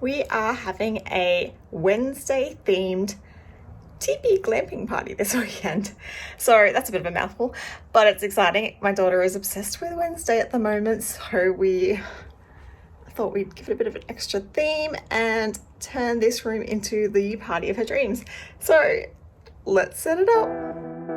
We are having a Wednesday themed teepee glamping party this weekend. So that's a bit of a mouthful, but it's exciting. My daughter is obsessed with Wednesday at the moment, so we thought we'd give it a bit of an extra theme and turn this room into the party of her dreams. So let's set it up.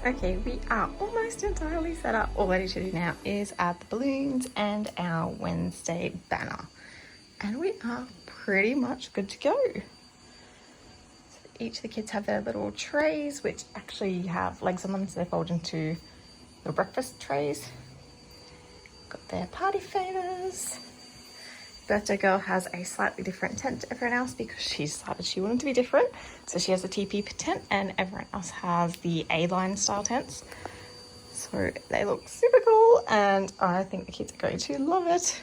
Okay, we are almost entirely set up. All I need to do now is add the balloons and our Wednesday banner. And we are pretty much good to go. So each of the kids have their little trays, which actually have legs on them, so they fold into the breakfast trays. Got their party favors. Birthday girl has a slightly different tent to everyone else because she decided she wanted to be different. So she has a teepee tent and everyone else has the A-line style tents. So they look super cool and I think the kids are going to love it.